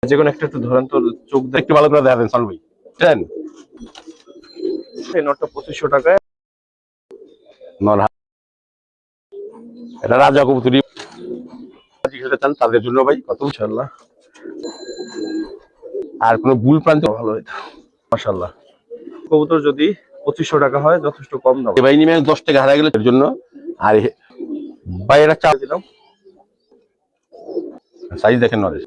যে কোনো একটা একটু ধরেন তো, চোখ একটু ভালো করে দেখা দেন সাল ভাই। ট্রেন এই নটটা 2500 টাকায়। এটা রাজা কবুতরি খেতে চান তাদের জন্য ভাই কত ইনশাআল্লাহ। আর কোনো ভুল প্রান্ত ভালো হইতো মাশাআল্লাহ। কবুতর যদি 2500 টাকা হয় যথেষ্ট কম দাম। ভাই নিমে 10 টাকা হারা গেলে এর জন্য। আর ভাই এটা চা দিলাম সাইজ দেখেন নরেশ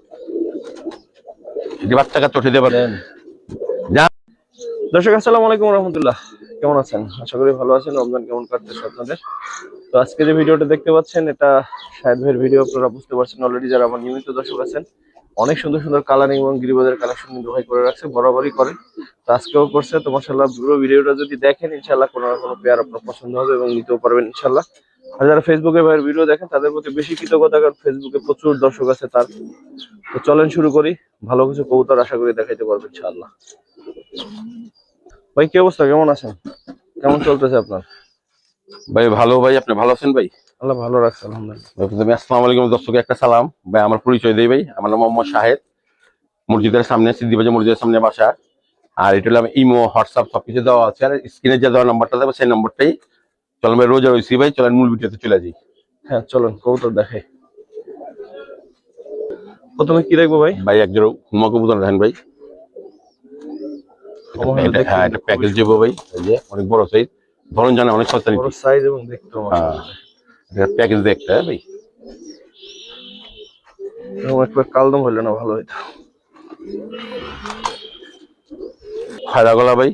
এটি বাচ্চাকে চটে দিয়ে পারেন। দর্শক আসসালামু আলাইকুম রাহমাতুল্লাহ, কেমন আছেন? আশা করি ভালো আছেন। রমজান কেমন কাটতেছে আপনাদের? তো আজকে যে ভিডিওটা দেখতে পাচ্ছেন এটা শাহেদ ভাইয়ের ভিডিও, আপনারা বুঝতে পারছেন অলরেডি যারা আমার নিয়মিত দর্শক আছেন। অনেক সুন্দর সুন্দর কালারিং এবং গিরিবাজের কালেকশন কিন্তু ভাই করে রাখছে, বরাবরই করে। তো আজকেও করছে। তো মাশাআল্লাহ পুরো ভিডিওটা যদি দেখেন ইনশাআল্লাহ কোনো না কোনো পেয়ার আপনার পছন্দ হবে এবং নিতেও পারবেন ইনশাআল্লাহ। আর যারা ফেসবুকে ভাইয়ের ভিডিও দেখেন তাদের প্রতি বেশি কৃতজ্ঞতা, কারণ ফেসবুকে প্রচুর দর্শক আছে তার। তো চলেন শুরু করি, ভালো কিছু কবুতর আশা করি দেখাইতে পারবো ইনশাআল্লাহ। ভাই কি অবস্থা, কেমন আছেন? কেমন চলতেছে আপনার? ভাই ভালো ভাই, আপনি ভালো আছেন ভাই? আল্লাহ ভালো রাখছে আলহামদুলিল্লাহ। প্রথমে আসসালামু আলাইকুম দর্শককে একটা সালাম ভাই। আমার পরিচয় দেই ভাই, আমার নাম মোহাম্মদ শাহেদ, মসজিদের সামনে সিদ্দিবাজার মসজিদের সামনে বাসা। আর এটা হলো ইমো হোয়াটসঅ্যাপ সবকিছু দেওয়া আছে। আর স্ক্রিনে যে দেওয়া নাম্বারটা দেবো সেই নাম্বারটাই। চলেন ভাই, রোজা রয়েছি ভাই, চলেন মূল ভিডিওতে চলে যাই। হ্যাঁ চলুন কবুতর দেখে। প্রথমে কি দেখবো ভাই? ভাই একজোড়া হুমা কবুতর দেখেন ভাই। হ্যাঁ এটা প্যাকেজ দেবো ভাই, এই যে অনেক বড় সাইজ, ধরুন জানা অনেক সস্তা বড় সাইজ এবং দেখতে মাশাআল্লাহ। প্যাকেজ দেখতে ভাই এবং একবার কালদম হইলে না ভালো হইতো। খায়রা গলা ভাই,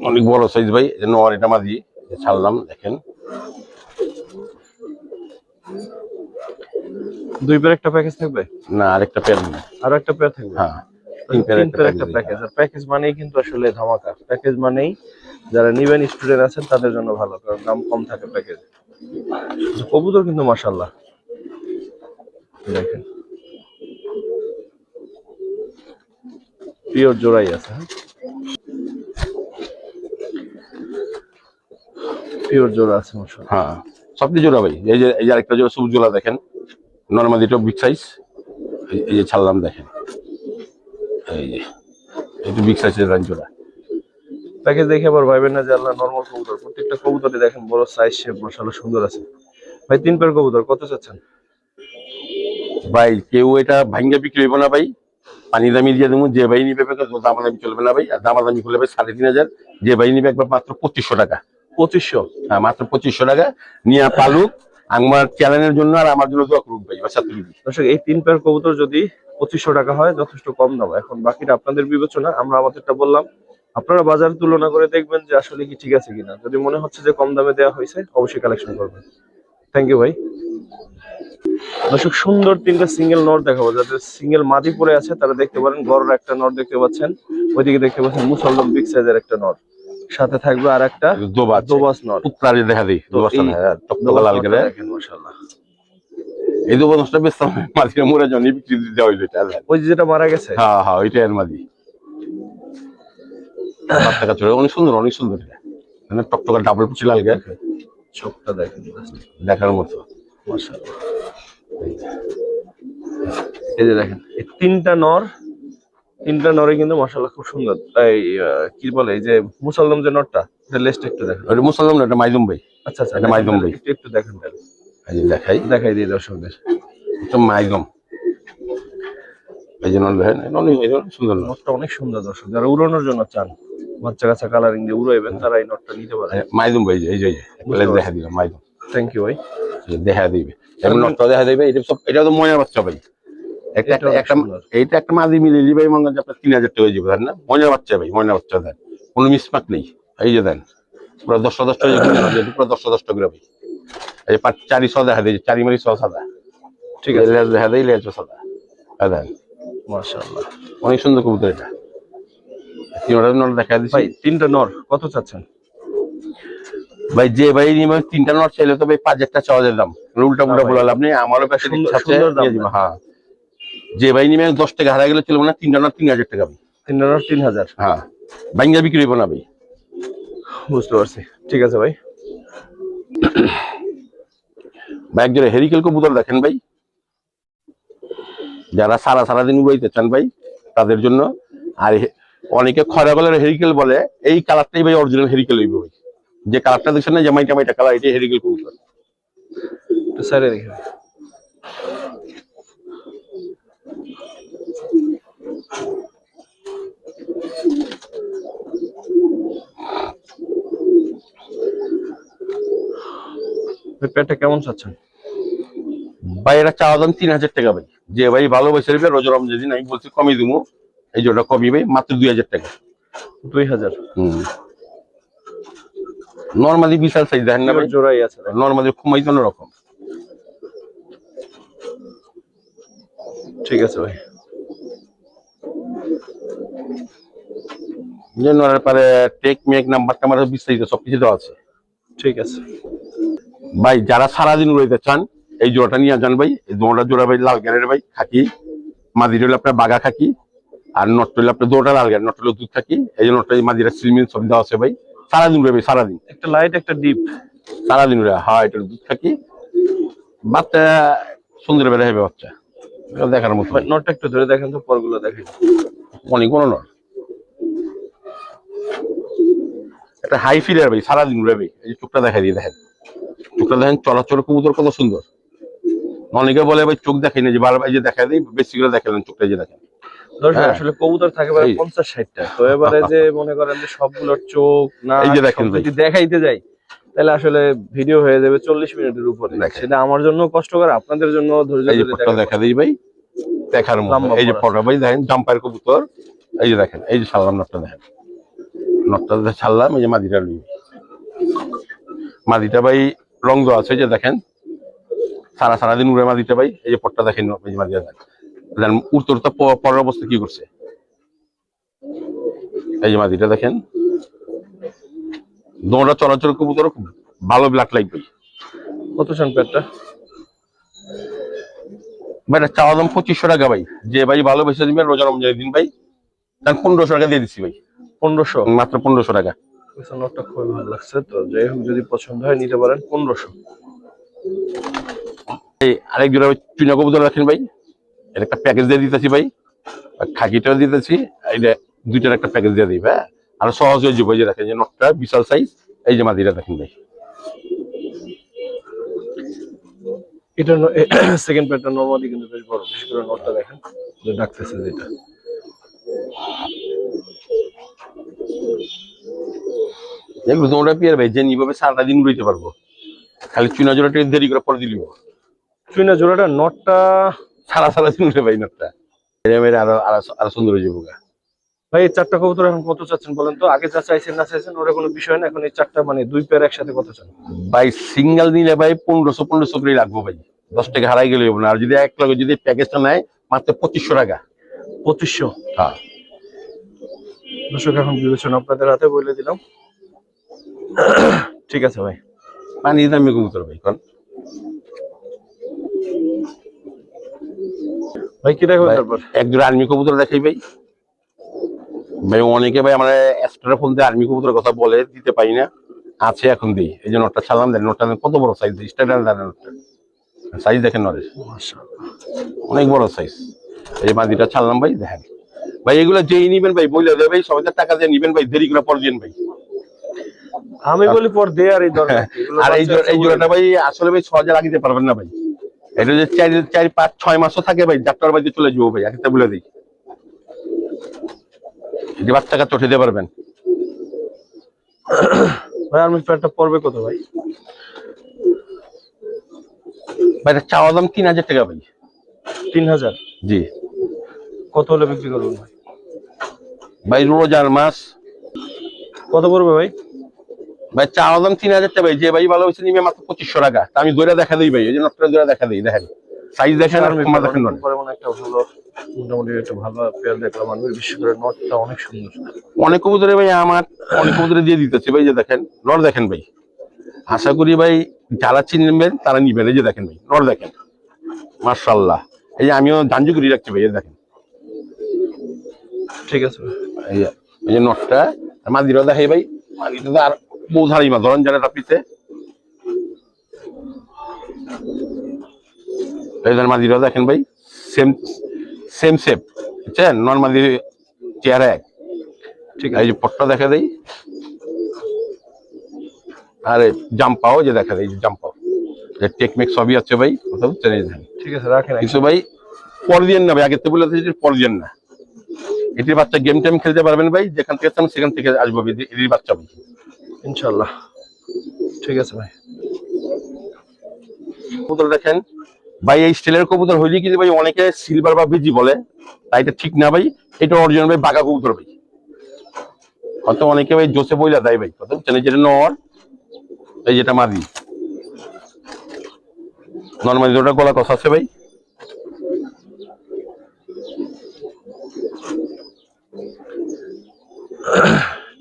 অনেক বড় সাইজ ভাই। নর এটা মাঝি ছাড়লাম দেখেন। দুই পেয়ার একটা প্যাকেজ থাকবে না আরেকটা পেয়ার নেই, আর একটা পেয়ার থাকবে। হ্যাঁ তিন পেয়ার একটা প্যাকেজ। আর প্যাকেজ মানেই কিন্তু আসলে ধামাকা। প্যাকেজ মানেই যারা নিবেন স্টুডেন্ট আছেন তাদের জন্য ভালো, কারণ দাম কম থাকে প্যাকেজ। কবুতর কিন্তু মাশাআল্লাহ দেখেন পিওর জোড়াই আছে। হ্যাঁ পিওর জোড়া আছে মাশাআল্লাহ। হ্যাঁ সবটি জোড়া ভাই। এই যে আরেকটা জোড়া সবুজ জোড়া দেখেন, নর্মালি এটা বিগ সাইজ। এই যে ছাড়লাম দেখেন, এই যে একটু বিগ সাইজের রান জোড়া। প্যাকেজ দেখে আবার ভাইবেন না যে আল্লাহ নরমাল কবুতর। প্রত্যেকটা কবুতরই দেখেন বড় সাইজ, শেপ মাশাআল্লাহ সুন্দর আছে। ভাই তিন পেয়ার কবুতর কত চাচ্ছেন? ভাই কেউ এটা ভাঙ্গে বিক্রি হইব না ভাই, পানি দামি দিয়ে দেবো। যে ভাই নিবে দামাদামি চলবে না ভাই। আর দামাদামি করলে ভাই 3500। যে ভাই নিবে একবার মাত্র 2500 টাকা। 2500? হ্যাঁ মাত্র 2500 টাকা নিয়ে পালুক। আমার চ্যানেলের জন্য আর আমার জন্য দোয়া করুক ভাই। দর্শক এই তিন পেয়ার কবুতর যদি 2500 টাকা হয় যথেষ্ট কম দাম। এখন বাকিটা আপনাদের বিবেচনা, আমরা আমাদেরটা বললাম, আপনারা বাজার তুলনা করে দেখবেন যে আসলে কি ঠিক আছে কিনা। যদি মনে হচ্ছে যে কম দামে দেওয়া হয়েছে অবশ্যই কালেকশন করবেন। থ্যাংক ইউ ভাই। দর্শক সুন্দর তিনটা সিঙ্গেল নর দেখাবো, যাদের সিঙ্গেল মাদি পড়ে আছে তারা দেখতে পারেন। বড় একটা নর দেখতে পাচ্ছেন, ওইদিকে দেখতে পাচ্ছেন মুসলমান বিগ সাইজের একটা নর, সাথে থাকবে আর একটা দোবাস নর। পুত্রারে দেখা দিই টকটকা লাল করে দেখেন মাশাআল্লাহ। এই দোবাসটা বেশ মাঝে মোরা জন্য বিক্রি দেওয়া হইলো এটা। ওই যেটা মারা গেছে, হ্যাঁ হ্যাঁ ওইটা এর মাঝি টাকা চলে। অনেক সুন্দর অনেক সুন্দর এটা, মানে টকটকা ডাবল পুচি লাল গে চোখটা দেখেন দেখার মতো মাশাআল্লাহ। এই যে দেখেন এই তিনটা নরে কিন্তু মাশাআল্লাহ খুব সুন্দর। এই কি বলে, এই যে মুসলমান যে নরটা, এটা লেজটা একটু দেখেন। ওটা মুসলমান না, এটা মাইদুম ভাই। আচ্ছা আচ্ছা, এটা মাইদুম ভাই, একটু দেখেন তাহলে। এই যে দেখাই দিই দর্শকদের। এটা মাইদুম এই যে নর দেখেন, অনেক সুন্দর। নরটা অনেক সুন্দর। দর্শক যারা উড়ানোর জন্য চান, বাচ্চা কাচ্চা কালারিং দিয়ে উড়াইবেন, তারা এই নরটা নিতে পারে। মাইদুম ভাই এই যে দেখা দিলাম মাইদুম। থ্যাংক ইউ ভাই। দেখা দিবে এমন নরটা দেখা দিবে। এটা সব এটা তো ময়না বাচ্চা ভাই। এইটা একটা মাঝি মিলে ভাই, মনে হয় আপনার 3000 টাকা হয়ে যাবে না। ময়না বাচ্চা ভাই, ময়না বাচ্চা দেন, কোনো মিসমাক নেই। এই যে দেন পুরো 10 টাকা পুরো 10 টাকা ভাই। এই যে চারি ছ দেখা দিয়েছে, চারি মারি ছ সাদা, ঠিক আছে দেখা দেয় লেজ সাদা দেন মাশাআল্লাহ অনেক সুন্দর কবুতর। এটা তিনটা নর দেখা দিচ্ছি ভাই। তিনটা নর কত চাচ্ছেন ভাই? যে ভাই নিবে তিনটা নর চাইলে তো ভাই 5000 টাকা চাওয়া যেতাম। উল্টা পুল্টা বললাম আপনি, আমারও কাছে হ্যাঁ। যে ভাই নিবে 10 টাকা হারা গেলে চলবে না। তিনটা নর 3000 টাকা ভাই। তিনটা নর 3000? হ্যাঁ ভাঙ্গা বিক্রি হইব না ভাই। বুঝতে পারছি, ঠিক আছে ভাই। ভাই একজোড়া হেরিকেল কবুতর দেখেন ভাই, যারা সারাদিন উড়াইতে চান ভাই তাদের জন্য। আর অনেকে খয়রা কালারের হেরিকেল বলে, এই কালারটাই ভাই অরিজিনাল হেরিকেল হইবে ভাই। যে কালারটা দেখছেন না, যে মাইটা মাইটা কালার, এটাই হেরিকেল কবুতর। স্যারে দেখি পেটটা কেমন চাচ্ছেন ভাই এটা চাওয়া দাম 3000 টাকা ভাই। যে ভাই ভালোবাসে নেবে রোজা রমজান দিন আমি বলছি কমই দিব, এই জোড়া কমই ভাই, মাত্র 2000 টাকা। 2000 নর্মালি বিশাল সাইজ দেখেন না ভাই, জোড়াই আছে নর্মালি খুমাই তো রকম। ঠিক আছে ভাই। পরে টেক মেক নাম্বার টাম্বার বিস্তারিত সবকিছু দেওয়া আছে। ঠিক আছে ভাই যারা সারাদিন উড়াইতে চান এই জোড়াটা নিয়ে যান ভাই। এই জোড়া ভাই লাল গ্যারের ভাই, খাকি মাদির হলে আপনার বাঘা খাকি, আর নট হলে আপনার দোটা লাল গ্যার, নট হলে দুধ খাকি। এই যে নটটা মাদিরা সিলমিল সব দেওয়া আছে ভাই। সারাদিন উড়ে ভাই, সারাদিন একটা লাইট একটা ডিপ, সারাদিন উড়ে। হ্যাঁ এটা দুধ খাকি, বাচ্চা সুন্দর বেড়ে হবে বাচ্চা, দেখার মতো। নটটা একটু ধরে দেখেন তো, পরগুলো দেখেন অনেক কোনো নট। একটা হাই ফিলার ভাই, সারাদিন উড়ে ভাই। এই যে চোখটা দেখা দিয়ে দেখেন, চোখটা দেখেন চলাচল কবুতর কত সুন্দর। অনেকে বলে ভাই চোখ দেখেন না, যে বারবার যে দেখা দেয় বেশি করে দেখালেন চোখটা, যে দেখেন। আসলে কবুতর থাকে 50-60টা, তো এবারে যে মনে করেন যে সবগুলোর চোখ না এই যে দেখেন ভাই, যদি দেখাইতে যাই তাহলে আসলে ভিডিও হয়ে যাবে 40 মিনিটের উপরে। সেটা আমার জন্য কষ্টকর, আপনাদের জন্য ধৈর্য এই যে ধরে ফটো দেখা দিই ভাই, দেখার মতো। এই যে ফটো ভাই দেখেন, জাম্পার কবুতর। এই যে দেখেন, এই যে ছাড়লাম নটটা দেখেন, নটটা ছাড়লাম। এই যে মাদিটা লুই, মাদিটা ভাই রং দেওয়া আছে, যে দেখেন সারাদিন উড়ে মাদিটা ভাই। এই যে পটটা দেখেন, এই যে মাদিটা দেখেন উড়তে উড়তে পরের অবস্থা কি করছে। এই যে মাদিটা দেখেন, দৌড়া চলাচল কবুতর, ভালো ব্লাড লাইট ভাই। কত চান পেটটা? ভাই এটা চাওয়া দাম 2500 টাকা ভাই। যে ভাই ভালোবেসে দিবেন রোজা রমজানের দিন ভাই, তার 1500 টাকা দিয়ে দিচ্ছি ভাই। 1500? মাত্র 1500 টাকা। নটটা খুবই ভালো লাগছে, তো যাই হোক যদি পছন্দ হয় নিতে পারেন 1500। এই আরেক জোড়া চুনা কবুতর রাখেন ভাই, এর একটা প্যাকেজ দিয়ে দিতেছি ভাই, খাকিটাও দিতেছি। এইটা দুইটার একটা প্যাকেজ দিয়ে দিই হ্যাঁ। আর সহজ হয়ে যাবে। যে দেখেন যে নটটা বিশাল সাইজ, এই যে মাদিরা দেখেন ভাই। এটা সেকেন্ড প্যাটটা নরমালি কিন্তু বেশ বড়, বিশেষ করে নটটা দেখেন যে ডাকতেছে যেটা। এগুলো তোমরা পিয়ার ভাই যে নিভাবে সারাদিন উড়াইতে পারবো, খালি চুনা জোড়াটা দেরি করে পরে দিলিও। চুনা জোড়াটা নটটা সারাদিন উড়ে ভাই নটটা, আরো আরো সুন্দর হয়ে যাবো। ভাই এই 4টা কবুতর এখন কত চাচ্ছেন বলেন তো? আগে যা চাইছেন না চাইছেন ওটা কোনো বিষয় না, এখন এই 4টা মানে 2 পেয়ার একসাথে কত চান? ভাই সিঙ্গেল নিলে ভাই 1500 করে লাগবো ভাই, 10 টাকা হারাই গেলে হবে না। আর যদি এক লগে যদি প্যাকেজটা নেয় মাত্র 2500 টাকা। 2500? হ্যাঁ দর্শক এখন বিবেচনা আপনাদের হাতে, বলে দিলাম। ঠিক আছে ভাই। পানি দামি কবুতর ভাই। কোন ভাই কি দেখবেন তারপর? এক জোড়া আর্মি কবুতর দেখাই ভাই। ভাই অনেকে ভাই আমরা এক্সট্রা ফোন দিয়ে আর্মি কবুতরের কথা বলে দিতে পারি না, আছে এখন দিই। এই যে নোটটা ছাড়লাম, দেন নোটটা কত বড় সাইজ, স্ট্যান্ডার্ড নোটটা সাইজ দেখেন নরেশ, অনেক বড় সাইজ। এই যে মাদিটা ছাড়লাম ভাই, দেখেন ভাই। এগুলো যেই নিবেন ভাই বলে দেবে ভাই, সবাই টাকা দিয়ে নিবেন ভাই, দেরি করে পরে দিন ভাই। আমি বলি পর দে, আর এই দরকার। আর এই জোড়াটা ভাই আসলে ভাই সহজে লাগিতে পারবেন না ভাই। এটা যে 4-5-6 মাসও থাকে ভাই, ডাক্তার বাড়িতে চলে যাবো ভাই, একটা বলে দিই। এটি বাচ্চাকে চটে দিতে পারবেন ভাই। আর্মি প্যাডটা পড়বে কত ভাই? ভাই এটা চাওয়া দাম 3000 টাকা ভাই। 3000? জি। কত হলে বিক্রি করবেন ভাই? ভাই রোজার মাস কত পড়বে ভাই? ভাই চাওয়া দাম 3000 টাকা ভাই। যে ভাই ভালো হয়েছে নিবে মাত্র 2500 টাকা। আমি দইটা দেখা দিই ভাই, এই যে নটটা দইটা দেখা দিই, দেখেন সাইজ দেখেন আর তোমার দেখেন। একটা ভালো, মোটামুটি একটা ভালো পেয়ার দেখলাম আমি, বিশেষ করে নটটা অনেক সুন্দর। অনেক কবুতরে ভাই আমার অনেক কবুতরে দিয়ে দিতেছে ভাই, যে দেখেন নর দেখেন ভাই। আশা করি ভাই যারা চিনবেন তারা নিবেন। এই যে দেখেন ভাই নর দেখেন, মাশাআল্লাহ। এই যে আমিও ধানজু করে রাখছি ভাই, এই দেখেন। ঠিক আছে এই যে নটটা মাদিরাও দেখাই ভাই। মাদিটা তো আর বউ ধারাই মা ধরেন যারা টাপিতে, এই মাদিরাও দেখেন ভাই। সেম সেম শেপ, বুঝছেন, নর্মালি চেয়ার এক। ঠিক এই আছে যে পটটা দেখা দেই, আরে জাম্পাও যে দেখা দেয়, এই যে জাম্পাও, যে টেকমেক সবই আছে ভাই, কথা বুঝছেন, এই দেখেন। ঠিক আছে, রাখেন কিন্তু একসাথে। ভাই পরদিন না ভাই, আগে তো বলে দিয়েছি পরদিন না, এটির বাচ্চা গেম টেম খেলতে পারবেন ভাই, যেখান থেকে চান সেখান থেকে আসবো এটির বাচ্চা ভাই। ইনশাল্লাহ। ঠিক আছে ভাই। কবুতর দেখেন ভাই, এই স্টিলের কবুতর হইলে কিন্তু ভাই অনেকে সিলভার বা বিজি বলে, তাই এটা ঠিক না ভাই, এটা অরিজিনাল ভাই বাঘা কবুতর ভাই। হয়তো অনেকে ভাই জোসে বইলা দেয় ভাই, কথা বুঝছেন, এই যেটা নর, এই যেটা মাদি, নর্মালি ওটা গলা কষা আছে ভাই।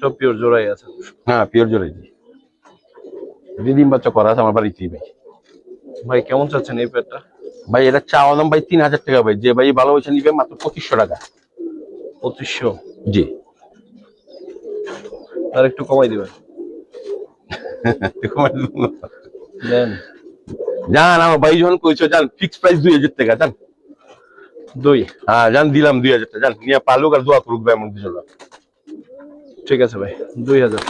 সব পিওর জোড়াই আছে। হ্যাঁ পিওর জোরে ডিম বাচ্চা করা আছে আমার বাড়িতেই ভাই। ভাই কেমন চাচ্ছেন এই পেয়ারটা? ভাই এটা চাওয়া দাম ভাই 3000 টাকা ভাই, যে ভাই ভালোবাসা নিবে মাত্র 2500 টাকা। 2500? জি। আর একটু কমাই দিবেন। দেন। জান আমার ভাই যখন কইছো, জান ফিক্স প্রাইস 2000 টাকা, জান 2? হ্যাঁ জান দিলাম 2000 টাকা, জান নিয়ে পালুক আর দোয়া করুক ভাই আমার জন্য। ঠিক আছে ভাই, 2000।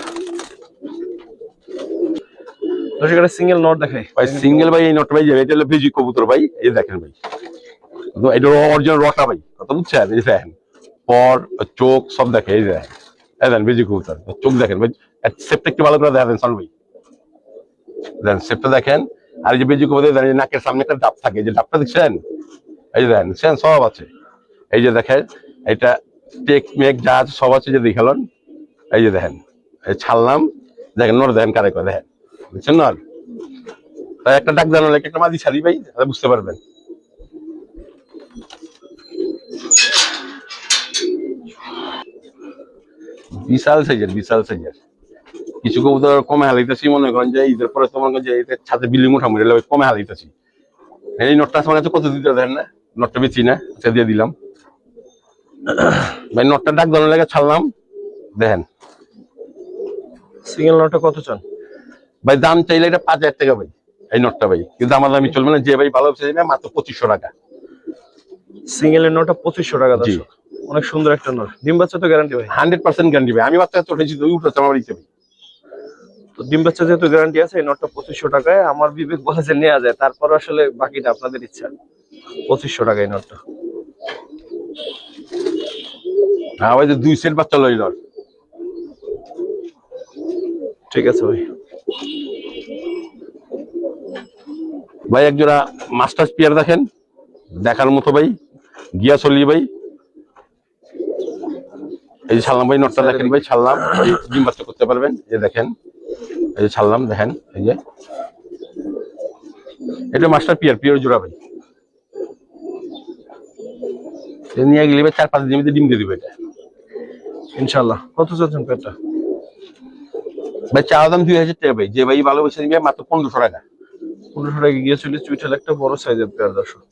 দর্শক একটা সিঙ্গেল নট দেখাই ভাই সিঙ্গেল ভাই, এই নট ভাই এটা হলো বেজি কবুতর ভাই, এই দেখেন ভাই, এটা অরিজিনাল রটা ভাই, কথা বুঝছেন, এই দেখেন পর চোখ সব দেখে, এই দেখেন, এই দেখেন বেজি কবুতর, চোখ দেখেন ভাই, সেপটা একটু ভালো করে দেখেন সন ভাই, দেখেন সেপটা দেখেন। আর এই যে বেজি কবুতর দেখেন, নাকের সামনে একটা ডাব থাকে, যে ডাবটা দেখছেন, এই যে দেখেন সব আছে, এই যে দেখেন এটা টেক মেক যা আছে সব আছে, যে দেখালেন, এই যে দেখেন এই ছাড়লাম, দেখেন নর দেখেন কারে করে দেখেন, বুঝছেন নর, তাই একটা ডাক জানালে একটা মাদি ছাড়ি ভাই, বুঝতে পারবেন। বিশাল সাইজের, বিশাল সাইজের। কিছু কবুতর কমে হালাইতেছি, মনে করেন যে ঈদের পরে তোমার যে ছাদে বিল্ডিং উঠা মরে কমে হালাইতেছি। এই নটটা আমার কাছে কত দিতে দেন না, নটটা বেচি না, আচ্ছা দিয়ে দিলাম ভাই, নটটা ডাক জানার লাগে ছাড়লাম, দেখেন সিঙ্গেল নটটা কত চান? ভাই দাম চাইলে এটা 5000 টাকা ভাই, এই নটটা ভাই, কিন্তু আমার দামি চলবে না, যে ভাই ভালো চাইবে মাত্র 2500 টাকা। সিঙ্গেলের নটটা 2500 টাকা জি। দর্শক। অনেক সুন্দর একটা নট। ডিম বাচ্চা তো গ্যারান্টি ভাই? 100% গ্যারান্টি ভাই, আমি বাচ্চা তো উঠেছি, তুই উঠেছে আমার বাড়িতে ভাই। তো ডিম বাচ্চা যেহেতু গ্যারান্টি আছে, এই নটটা 2500 টাকায় আমার বিবেক বলে যে নেওয়া যায়, তারপর আসলে বাকিটা আপনাদের ইচ্ছা। 2500 টাকা এই নটটা। হ্যাঁ ভাই, 2 সেট বাচ্চা লইল। ঠিক আছে ভাই। ভাই এক জোড়া মাস্টার স্পিয়ার দেখেন, দেখার মতো ভাই, গিয়া চলি ভাই, এই যে ছাড়লাম ভাই, নটটা দেখেন ভাই, ছাড়লাম, এই ডিম বাচ্চা করতে পারবেন, এই যে দেখেন, এই যে ছাড়লাম দেখেন, এই যে এটা মাস্টার পিওর জোড়া ভাই, নিয়ে গেলে ভাই 4-5 দিনের মধ্যে ডিম দিয়ে দিবে এটা ইনশাআল্লাহ। কত চাচ্ছেন পেয়ারটা? ভাই। চাওয়া দাম 2000 টাকা ভাই, যে ভাই ভালোবেসে নিবে মাত্র 1500 টাকা। 1500 টাকা গিয়ে চলে চুইঠাল একটা বড় সাইজের পেয়ার দর্শক।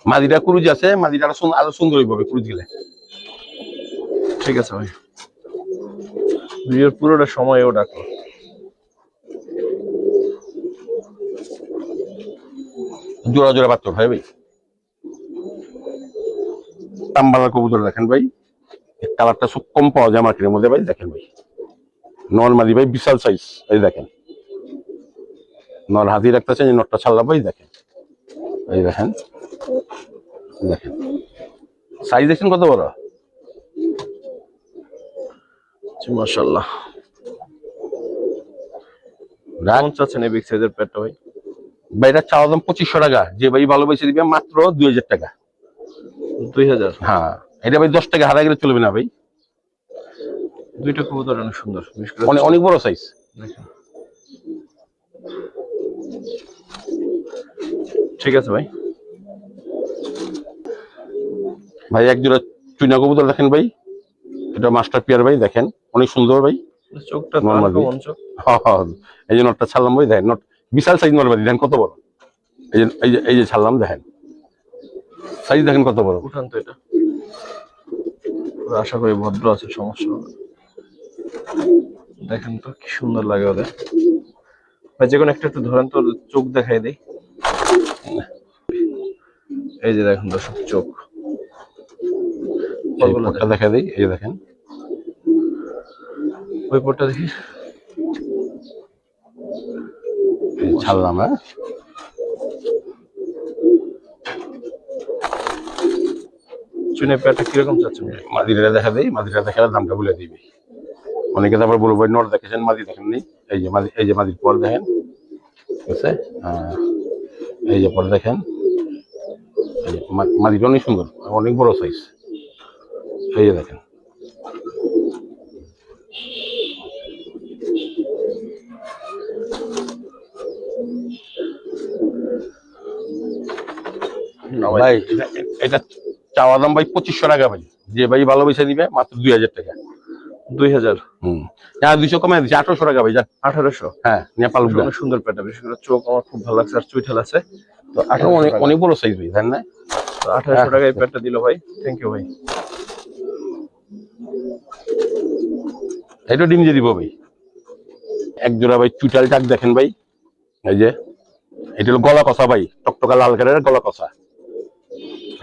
মাদিটা ক্রুজ আছে, মাদিটা আরো সুন্দর হইবে ক্রুজ গেলে। ঠিক আছে ভাই, ভিডিওর পুরোটা সময়ও ডাকলো। জোড়া জোড়া বাচ্চা ভাই ভাই, তাম্বালার কবুতর দেখেন ভাই, কালারটা খুব কম পাওয়া যায় মার্কেটের মধ্যে ভাই, দেখেন ভাই নর্মালি ভাই বিশাল সাইজ, এই দেখেন নর হাতি রাখতেছে, এই নটটা ছাড়লাম ভাই, দেখেন এই দেখেন, দেখেন সাইজ দেখছেন কত বড়, মাশাআল্লাহ। কেমন চাচ্ছেন এই বিগ সাইজের পেয়ারটা ভাই? ভাই এটা চাওয়া দাম 2500 টাকা, যে ভাই ভালোবেসে দিবে মাত্র 2000 টাকা। 2000? হ্যাঁ এটা ভাই 10 টাকা হারা গেলে চলবে না ভাই, দুইটা কবুতর অনেক সুন্দর, অনেক বড় সাইজ। ঠিক আছে ভাই। ভাই এক জোড়া চুইনা কবুতর দেখেন ভাই, এটা মাস্টার পিয়ার ভাই, দেখেন অনেক সুন্দর ভাই, চোখটা নরমাল কেমন চোখ? এই যে নটটা ছাড়লাম ভাই, দেখেন নট বিশাল সাইজ নরমালি, দেখেন কত বড়, এই যে ছাড়লাম দেখেন সাইজ দেখেন কত বড়। উঠান তো এটা, আশা করি ভদ্র আছে, সমস্যা হবে। দেখেন তো কি সুন্দর লাগে ওদের। ভাই যে কোনো একটা একটু ধরেন তো, চোখ দেখাই দেই। এই যে দেখুন দর্শক চোখ, এই পটটা দেখা দিই, এই যে দেখেন ওই পটটা দেখি। এই ছাড়লাম। হ্যাঁ, চুনে পেয়ারটা কিরকম চাচ্ছেন? মাদিটা দেখা দিই, মাদিটা দেখালে দামটা বলে দিবি। অনেকে তারপর বলবো নট দেখেছেন, মাদি দেখেননি। এই যে মাদি, এই যে মাদির পর দেখেন, ঠিক আছে? এই যে পর দেখেন, এই যে মাদিটা অনেক সুন্দর, অনেক বড় সাইজ। এই যে দেখেন, ভাই এটা চাওয়া দাম ভাই 2500 টাকা ভাই। যে ভাই ভালোবেসে নিবে মাত্র 2000 টাকা। 2000? হ্যাঁ 200 কমাই দিচ্ছি, 1800 টাকা ভাই। 1800? হ্যাঁ, নেপাল অনেক সুন্দর পেয়ারটা, বিশেষ করে চোখ আমার খুব ভালো লাগছে, আর চুইঠাল আছে। তো অনেক অনেক বড় সাইজ ভাই, জানেন না? তো 1800 টাকায় পেয়ারটা দিল ভাই, থ্যাংক ইউ ভাই। এটা ডিম দিয়ে দিব ভাই। এক জোড়া ভাই চুইঠাল টাক দেখেন ভাই, এই যে এটা হলো গলা কষা ভাই, টকটকা লাল কালারের গলা কষা।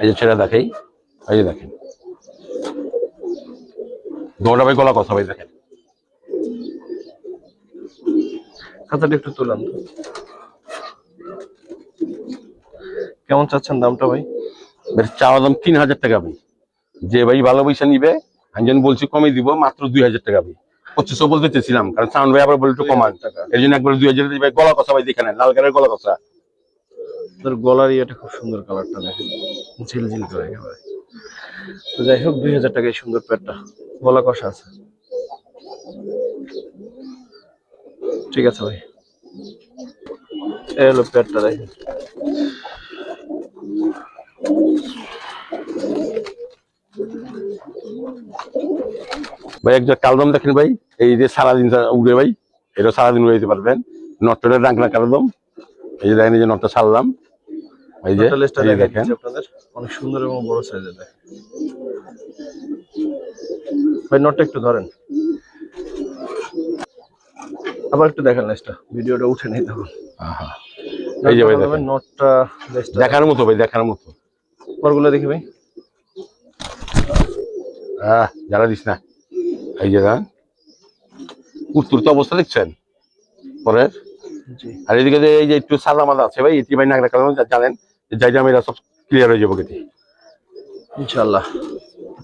এই যে ছেড়ে দেখাই, এই যে দেখেন দৌড়া ভাই গলা কষা ভাই, দেখেন খাতাটা একটু তুলাম তো। কেমন চাচ্ছেন দামটা ভাই? চাওয়া দাম 3000 টাকা ভাই। যে ভাই ভালোবাসা নিবে, আমি যেন বলছি কমে দিব মাত্র 2000 টাকা ভাই। 2500 বলতে চেয়েছিলাম, কারণ সাউন্ড ভাই আবার বলে একটু কমান টাকা, এর জন্য একবার 2000 ভাই। গলা কষা ভাই দেখেন, লাল কালারের গলা কষা। তোর গলার ইয়েটা খুব সুন্দর, কালারটা দেখেন ঝিলঝিল করে একেবারে। তো যাই হোক 2000 টাকায় সুন্দর পেয়ারটা, গলা কষা আছে। ঠিক আছে ভাই, এই হলো পেয়ারটা দেখেন। ভাই একজন কালদম দেখেন ভাই, এই যে সারাদিন উড়ে ভাই, এটা সারাদিন উড়াইতে পারবেন। নটটা ডাঙ্কনা কালদম, এই যে দেখেন, এই যে নটটা ছাড়লাম, এই যে দেখেন আপনাদের অনেক সুন্দর এবং বড় সাইজের দেখেন ভাই। নটটা একটু ধরেন, আবার একটু দেখেন লেজটা, ভিডিওটা উঠে নেই তখন। এই যে ভাই দেখেন নটটা, দেখার মতো ভাই, দেখার মতো। পরগুলো দেখি ভাই। জ্বালা দিস না। এই যে দেন উত্তর তো অবস্থা দেখছেন পরের। আর এদিকে যে এই যে একটু সাদা মাদা আছে ভাই, এটি ভাই নাগরা কারণ জানেন যাই যে আমি সব ক্লিয়ার হয়ে যাবো কেটে ইনশাআল্লাহ।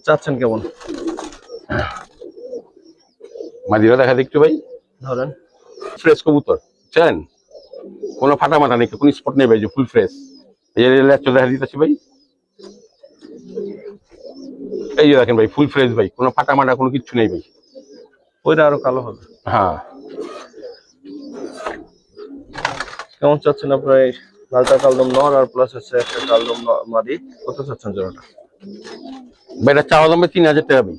চাচ্ছেন কেমন? মাদিরা দেখা দেখতে ভাই, ধরেন ফ্রেশ কবুতর, বুঝছেন? কোনো ফাটা মাটা নেই, কোনো স্পট নেই ভাই, যে ফুল ফ্রেশ। এই যে দেখা দিতেছি ভাই, এই যে দেখেন ভাই ফুল ফ্রেশ ভাই, কোনো ফাটা মাটা কোনো কিছু নেই ভাই। ওইটা আরো কালো হবে। হ্যাঁ, কেমন চাচ্ছেন আপনার এই লালটা কালদম নর আর প্লাস হচ্ছে একটা কালদম মাদি? কত চাচ্ছেন জোড়াটা? ভাই এটা চাওয়া দাম 3000 টাকা ভাই।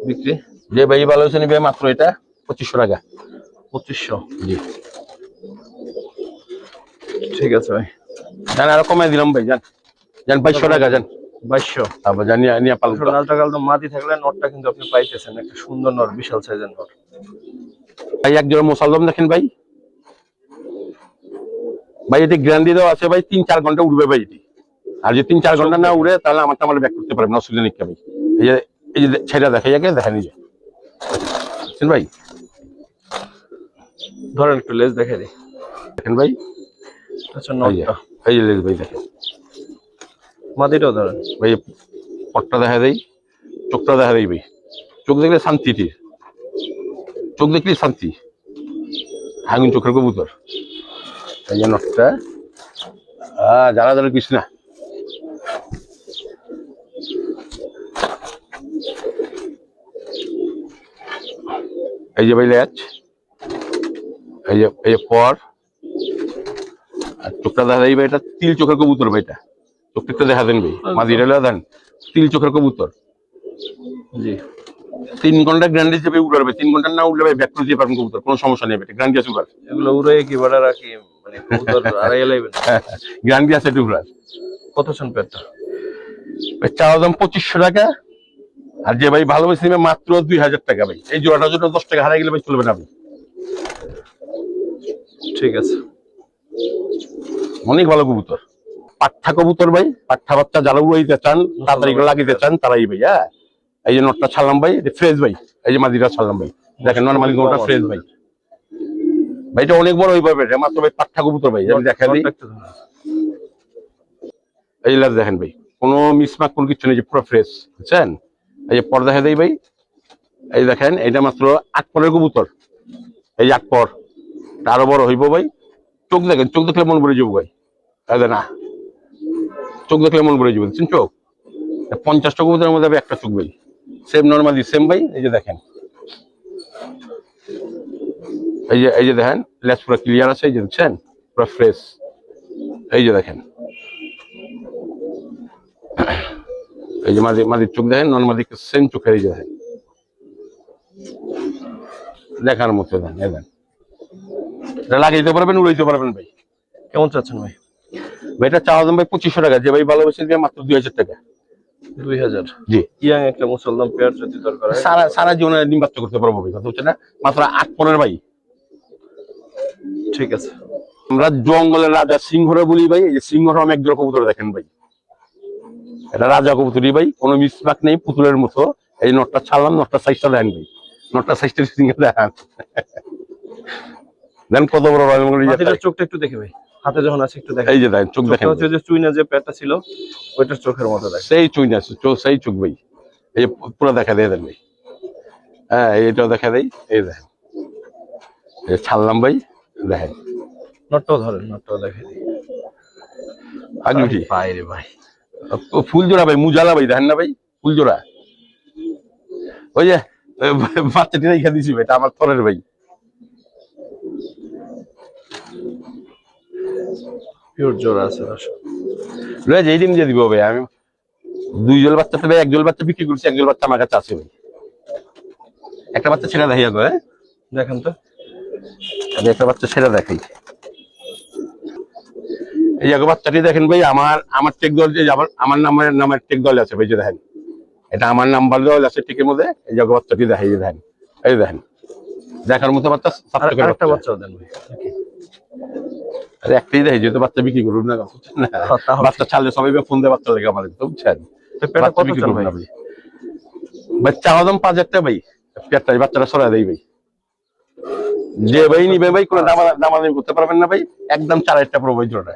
বিক্রি যে ভাই ভালো হয়েছে নিবে মাত্র এটা 2500 টাকা। 2500? জি ঠিক আছে ভাই, জান আরো কমাই দিলাম ভাই, জান 2200 টাকা, জান 2200। আবার জানি নিয়ে পাল। লালটা কালদম মাদি থাকলে নরটা কিন্তু আপনি পাইতেছেন, একটা সুন্দর নর, বিশাল সাইজের নর ভাই। এক জোড়া মোসালদম দেখেন ভাই, ভাই এটি গ্যারান্টি দেওয়া আছে ভাই, 3-4 ঘন্টা উড়বে ভাই এটি। আর যদি 3-4 ঘন্টা না উড়ে তাহলে আমারটা আমার ব্যাক করতে পারবেন, অসুবিধা নেই ভাই। এই যে ছেড়া দেখা যাকে দেখা নিজে ভাই, ধরেন একটু লেজ দেখে দিই। দেখেন ভাই, আচ্ছা নরটা, এই যে লেজ ভাই দেখেন। মাদিটাও ধরেন ভাই, পটটা দেখা দেই, চোখটা দেখা দেই ভাই। চোখ দেখলে শান্তি, চোখ দেখলে শান্তি, আগুন চোখের কবুতর। এই যে নটটা জ্বালা জ্বালা কিছু না। এই যে ভাই লেজ, এই যে পর, আর চোখটা দেখা দেয় ভাই, এটা তিল চোখের কবুতর ভাই। এটা চোখটা দেখা দেন ভাই, মাঝিরা দেন তিল চোখের কবুতর। জি 3 ঘন্টা গ্যারান্টি হিসেবে উড়াবে, 3 ঘন্টা না উড়লে ভাই ব্যাক করে দিয়ে পারবেন কবুতর, কোনো সমস্যা নেই, গ্যারান্টি আছে উড়ার। এগুলো উড়ে কি ভাড়া রাখি, মানে কবুতর আড়াই লাইবেন? গ্যারান্টি আছে একটু উড়ার। কত চান পেয়ারটা? চাওয়া দাম 2500 টাকা। আর যে ভাই ভালোবেসে নেবে মাত্র 2000 টাকা ভাই। এই জোড়াটার জন্য 10 টাকা হারাই গেলে ভাই চলবে না ভাই। ঠিক আছে, অনেক ভালো কবুতর। পাঠা কবুতর ভাই, পাঠা বাচ্চা যারা উড়াইতে চান, তাড়াতাড়ি করে লাগিতে চান, তারাই ভাই। হ্যাঁ, এই যে নটটা ছাড়লাম ভাই, এটা ফ্রেশ ভাই। এই যে মাদিটা ছাড়লাম ভাই, দেখেন নরমালি কোনটা ফ্রেশ ভাই। ভাই এটা অনেক বড় হইবে, এটা মাত্র ভাই পাঠা কবুতর ভাই। আমি দেখা দিই, এই যে দেখেন ভাই, কোনো মিসমার্ক কোনো কিছু নেই, যে পুরো ফ্রেশ, বুঝছেন? এই যে পর দেখা দেই ভাই, এই দেখেন এটা মাত্র 8 পরের কবুতর। এই যে 8 পর, আরো বড় হইব ভাই। চোখ দেখেন, চোখ দেখলে মন ভরে যাবো ভাই। না, চোখ দেখলে মন ভরে যাবো, বুঝছেন? চোখ 50টা কবুতরের মধ্যে একটা চোখ ভাই, সেম নরমালি সেম ভাই। এই যে দেখেন, এই যে দেখেন লেজ পুরো ক্লিয়ার আছে, এই যে দেখছেন পুরো ফ্রেশ। এই যে দেখেন, এই যে মাদির চোখ দেখেন, নরমালি সেম চোখের। এই যে দেখেন, দেখার মতো দেন। এই দেন, এটা লাগাইতে পারবেন, উড়াইতে পারবেন ভাই। কেমন চাচ্ছেন ভাই? ভাই এটা চাওয়া দাম ভাই 2500 টাকা, যে ভাই ভালোবেসে দিয়ে মাত্র 2000 টাকা। 2000? জি। ইয়াং একটা মুসলমান পেয়ার যদি দরকার হয়, সারা জীবনে ডিম বাচ্চা করতে পারবো ভাই, কথা হচ্ছে না? মাত্র 8 পরের ভাই। ঠিক আছে। আমরা জঙ্গলের রাজা সিংহরা বলি ভাই। এই যে সিংহরা এক জোড়া কবুতর দেখেন ভাই, এটা রাজা কবুতরই ভাই, কোনো মিসমার্ক নেই, পুতুলের মতো। এই নটটা ছাড়লাম, নটটা সাইজটা দেখেন ভাই, নটটা সাইজটা সিংহ দেখেন, দেন কত বড় ভাই। মাদিটার চোখটা একটু দেখে ভাই, হাতে যখন আছে একটু দেখেন। এই যে দেখেন চোখ দেখেন, হচ্ছে যে চুইনা যে পেয়ারটা ছিল ওইটার চোখের মতো দেখেন, সেই চুইন আছে, সেই চোখ ভাই। এই যে পুরো দেখা দেয় দেন ভাই। হ্যাঁ, এইটাও দেখা দেয়। এই দেখেন, এই ছাড়লাম ভাই, দেখেন নটটাও ধরেন, নটটাও দেখে দিই। আগে উঠি বাইরে ভাই, ফুল জোড়া ভাই, মুজালা ভাই, দেখেন না ভাই ফুল জোড়া। ওই যে বাচ্চাটি রেখে দিছি ভাই, এটা আমার থরের ভাই। পিওর জোড়া আছে দর্শক। এই ডিম দিয়ে দিব ভাই। আমি 2 জোল বাচ্চা তো ভাই, 1 জোল বাচ্চা বিক্রি করছি, 1 জোল বাচ্চা আমার কাছে আছে ভাই। একটা বাচ্চা ছেড়ে দেখাই আগে, হ্যাঁ দেখেন তো, আমি একটা বাচ্চা ছেড়ে দেখাই। এই আগে বাচ্চাটি দেখেন ভাই, আমার টেক দল, যে আমার নামের টেক দল আছে ভাই, যে দেখেন এটা আমার নাম্বার দল আছে টেকের মধ্যে। এই আগে বাচ্চাটি দেখাই, দেখেন এই দেখেন, দেখার মতো বাচ্চা। আরেকটা বাচ্চাও দেন ভাই। আরে একটাই দেখি, যেহেতু বাচ্চা বিক্রি করুন না, বাচ্চা ছাড়লে সবাই ফোন দিয়ে বাচ্চা লেগে আমার, বুঝছেন? কত চান ভাই? বাচ্চা আদম 5000 টাকা ভাই, পেটটা বাচ্চাটা সরাই দেই ভাই। যে ভাই নিবে ভাই, কোনো দামাদামি করতে পারবেন না ভাই, একদম 4000 টাকা পড়বে জোড়াটা।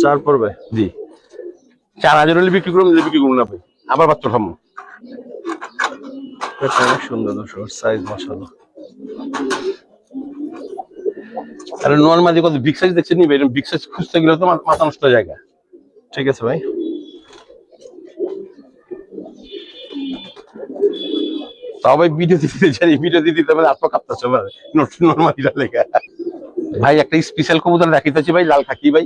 4 পড়বে? জি, 4000 হলে বিক্রি করুন, বিক্রি করুন না ভাই, আবার বাচ্চা থামো। এটা অনেক সুন্দর দর্শক, সাইজ মাশাআল্লাহ। আরে নরমালি কত বিগ সাইজ দেখছেন নিবে, এরকম বিগ সাইজ খুঁজতে গেলে তো মাথা নষ্ট জায়গা। ঠিক আছে ভাই, তাও ভাই ভিডিও দিতে চাই, ভিডিও দিতে হবে আত্ম কাঁপতেছে ভাই, নরমালি লেখা। ভাই একটা স্পেশাল কবুতর দেখাইতেছি ভাই, লাল খাকি ভাই।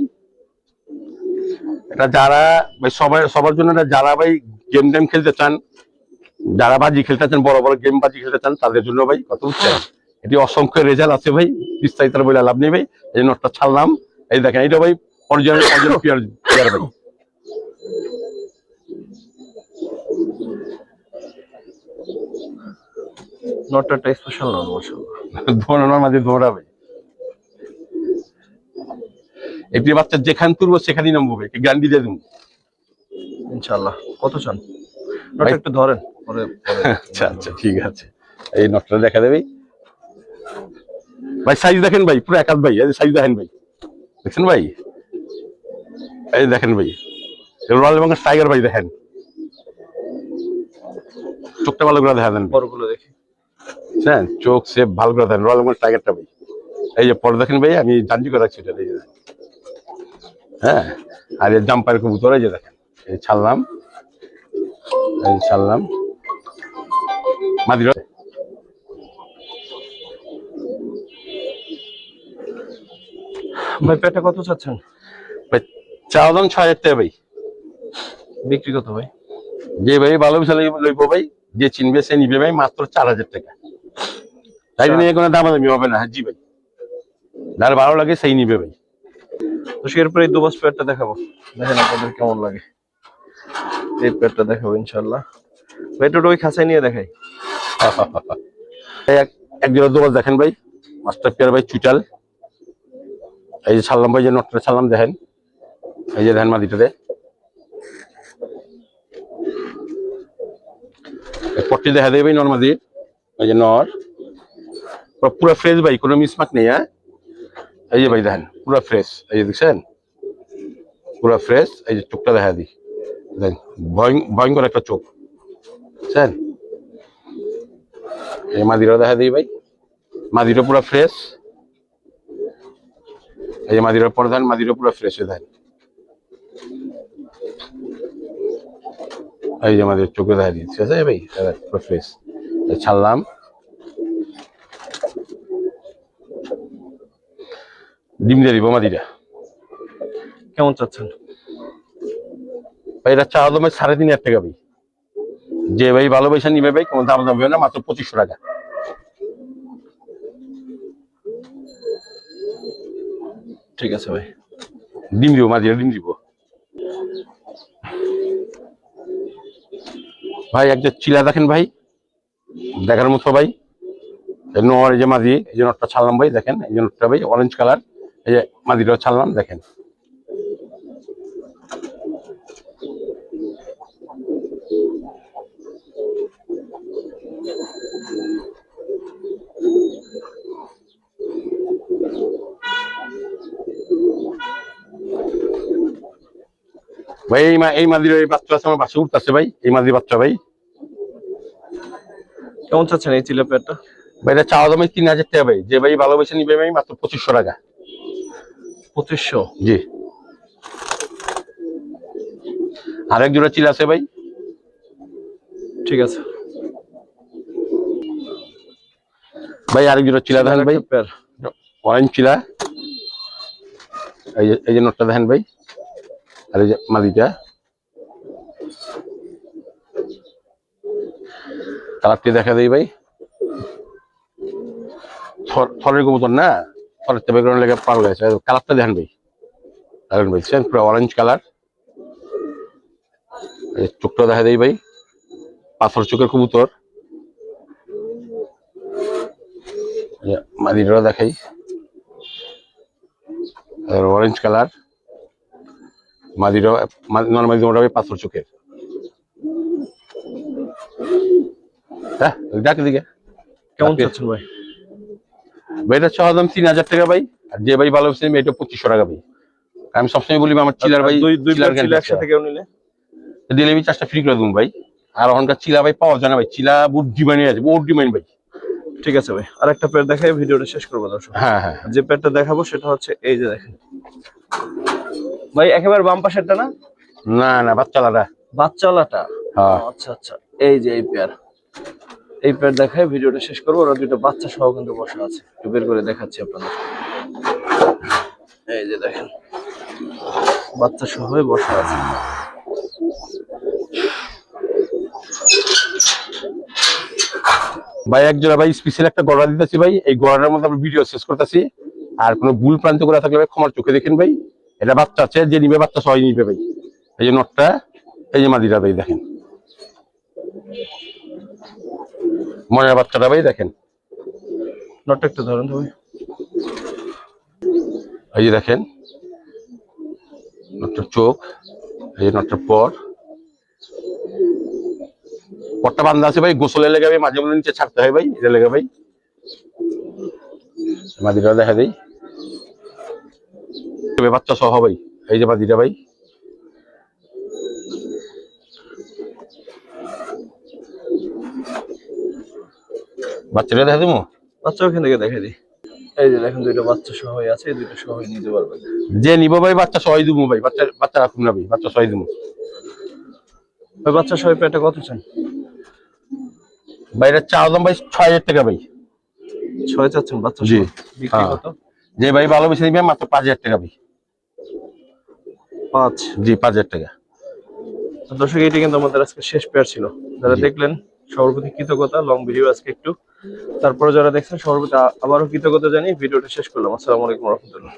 এটা যারা ভাই সবার জন্য, যারা ভাই গেম টেম খেলতে চান, যারা বাজি খেলতে চান, বড় বড় গেম বাজি খেলতে চান, তাদের জন্য ভাই, কত বুঝছেন? এটি অসংখ্য রেজাল্ট আছে ভাই, বিস্তারিত বলে লাভ নেই ভাই। এই নোটটা ছাড়লাম, এই দেখেন এটা ভাই অরিজিনাল পিয়ার ভাই। নটটা স্পেশাল নট মাশাআল্লাহ, ধোনার মাঝে ধোরা ভাই। একটি বাচ্চা যেখান তুলবো সেখানেই নামবো ভাই, গ্যারান্টি দিয়ে দেবো ইনশাআল্লাহ। কত চান? নটটা একটু ধরেন পরে। আচ্ছা আচ্ছা, ঠিক আছে। এই নটটা দেখা দেবে ভাই, সাইজ দেখেন ভাই, পুরো একাত ভাই। এই সাইজ দেখেন ভাই, দেখছেন ভাই? এই দেখেন ভাই, রয়্যাল বেঙ্গল টাইগার ভাই, দেখেন চোখটা ভালো করে দেখা দেন, বড়গুলো দেখি। হ্যাঁ চোখ সে ভালো করে দেন, রয়্যাল বেঙ্গল টাইগারটা ভাই। এই যে পরে দেখেন ভাই, আমি জানজি করে রাখছি এটা, এই যে হ্যাঁ। আর এই জাম্পার কবুতর, এই যে দেখেন, এই ছাড়লাম, এই ছাড়লাম মাদির। ভাই পেটা কত চাচ্ছেন? ভাই চাওয়া দাম 6000 টাকা ভাই, বিক্রি কত ভাই? যে ভাই ভালো বিশাল লইব ভাই, যে চিনবে সে নিবে ভাই, মাত্র 4000 টাকা। তাই নিয়ে কোনো দামাদামি হবে না। জি ভাই, যার ভালো লাগে সেই নিবে ভাই। তো এরপরে এই দুবাস পেয়ারটা দেখাবো, দেখেন আপনাদের কেমন লাগে। এই পেয়ারটা দেখাবো ইনশাআল্লাহ। পেটটা ওই খাঁচায় নিয়ে দেখাই। এক জোড়া দুবাস দেখেন ভাই, মাস্টার পেয়ার ভাই, চুটাল এই যে ছাড়লাম ভাই, যে নটটা ছাড়লাম দেখেন, এই যে দেখেন মাদিটাতে পট্টি দেখা দেবে ভাই, নর্মাদির এই যে নর পুরো ফ্রেশ ভাই, কোনো মিসমার্ক নেই। হ্যাঁ এই যে ভাই দেখেন পুরো ফ্রেশ, এই যে দেখছেন পুরো ফ্রেশ। এই যে চোখটা দেখা দিই, দেখেন ভয়ঙ্কর একটা চোখ, বুঝছেন? এই মাদিরাও দেখা দিই ভাই, মাদিরা পুরো ফ্রেশ। এই যে মাদিরার পর দেখেন, মাদিরা পুরো ফ্রেশ হয়ে দেখেন, এই যে আমাদের চোখে দেখা দিচ্ছে, ঠিক আছে ভাই, পুরো ফ্রেশ। ছাড়লাম, ডিম দিয়ে দিব মাদিরা। কেমন চাচ্ছেন ভাই এটা চাওয়া দাম 3,500 টাকা ভাই। যে ভাই ভালোবাসা নিবে ভাই, কোনো দাম দাম হবে না, মাত্র 2500 টাকা। ঠিক আছে ভাই, ডিম দিব মাদিরা, ডিম দিব ভাই। একটা চিলা দেখেন ভাই, দেখার মতো ভাই। নর এই যে মাদি, এই যে নটটা ছাড়লাম ভাই, দেখেন এই যে নটটা ভাই অরেঞ্জ কালার, এই যে মাদিটাও ছাড়লাম দেখেন। ভাই এই মাদির এই বাচ্চা আছে, আমার বাচ্চা উঠতেছে ভাই, এই মাদির বাচ্চা ভাই। কেমন চাচ্ছেন এই চিলাপিয়াটা? ভাই এটা চাওয়া দাম 3,000 টাকা ভাই। যে ভাই ভালোবেসে নিবে ভাই, মাত্র 2500 টাকা। 2500? জি। আরেক জোড়া চিল আছে ভাই। ঠিক আছে ভাই, আরেক জোড়া চিলা দেখেন ভাই, অরেঞ্জ চিলা। এই যে নোটটা দেখেন ভাই, আর এই যে মাদিটা কালারটি দেখা দেই ভাই। থরের কবুতর না, থরের তেবে কারণে লেগে পাগল হয়েছে। কালারটা দেখেন ভাই, দেখেন ভাই, পুরো অরেঞ্জ কালার। চোখটা দেখা দেই ভাই, পাথর চোখের কবুতর। মাদিটা দেখাই, অরেঞ্জ কালার মাদিরা, নর্মালি পাথর চোখের। হ্যাঁ দেখ দিকে। কেমন চাচ্ছেন ভাই? ভাই এটা চাওয়া দাম 3,000 টাকা ভাই। আর যে ভাই ভালো হচ্ছে এটা 2500 টাকা ভাই। আমি সবসময় বলি আমার চিলার ভাই, দুই একসাথে কেউ নিলে ডেলিভারি চার্জটা ফ্রি করে দেবো ভাই। আর ওখানকার চিলা ভাই পাওয়া যায় না ভাই, চিলা বহুত ডিমান্ড আছে, বহুত ডিমান্ড ভাই। ঠিক আছে ভাই, আর একটা পেয়ার দেখাই ভিডিওটা শেষ করবো দর্শক। হ্যাঁ হ্যাঁ, যে পেয়ারটা দেখাবো সেটা হচ্ছে এই যে দেখেন ভাই, একেবারে বাম পাশেরটা না? না না, বাচ্চালাটা। বাচ্চালাটা? হ্যাঁ আচ্ছা আচ্ছা, এই যে এই পেয়ার, এই পেয়ার দেখাই ভিডিওটা শেষ করবো। ওরা দুটো বাচ্চা সহ কিন্তু বসা আছে, একটু বের করে দেখাচ্ছি আপনাদের। এই যে দেখেন বাচ্চা সহ বসা আছে। ভাই এক জোড়া ভাই স্পেশাল একটা গড়া দিতেছি ভাই। এই গড়ার মধ্যে আমরা ভিডিও শেষ করতেছি। আর কোনো ভুল প্রান্ত করে থাকলে ভাই ক্ষমার চোখে দেখেন ভাই। এটা বাচ্চা আছে, যে নিবে বাচ্চা সবাই নিবে ভাই। এই যে নটটা, এই যে মাদিরা ভাই দেখেন, মনের বাচ্চাটা ভাই দেখেন। নটটা একটু ধরেন তো ভাই। এই যে দেখেন নটটার চোখ, এই যে নটটার পরটা বান্ধা আছে ভাই, গোসলে লেগে ভাই, মাঝে মাঝে নিচে ছাড়তে হয় ভাই, এটা লেগে ভাই। মাদিরা দেখা দেই, বাচ্চা সহ ভাই। এই যে মাদিরা ভাই, বাচ্চাটা দেখা দেবো। বাচ্চা ওখান থেকে দেখে দিই। এই যে দেখেন দুইটা বাচ্চা সহ আছে, এই দুইটা সহ নিতে পারবেন। যে নিবো ভাই বাচ্চা সবাই দেবো ভাই, বাচ্চা রাখুন না ভাই, বাচ্চা সবাই দেবো ভাই। বাচ্চা সহ পেয়ারটা কত চান ভাই? এটা চাওয়া দাম ভাই 6,000 টাকা ভাই। 6 চাচ্ছেন বাচ্চা? জি। বিক্রি কত? যে ভাই ভালো বেশি নিবে মাত্র 5,000 টাকা ভাই। 5? জি 5,000 টাকা। দর্শক এটি কিন্তু আমাদের আজকে শেষ পেয়ার ছিল। যারা দেখলেন সবার প্রতি কৃতজ্ঞতা। লং ভিডিও আজকে একটু, তারপরে যারা দেখছেন সবার প্রতি আবারও কৃতজ্ঞতা জানিয়ে ভিডিওটা শেষ করলাম। আসসালামু আলাইকুম ওয়া রাহমাতুল্লাহ।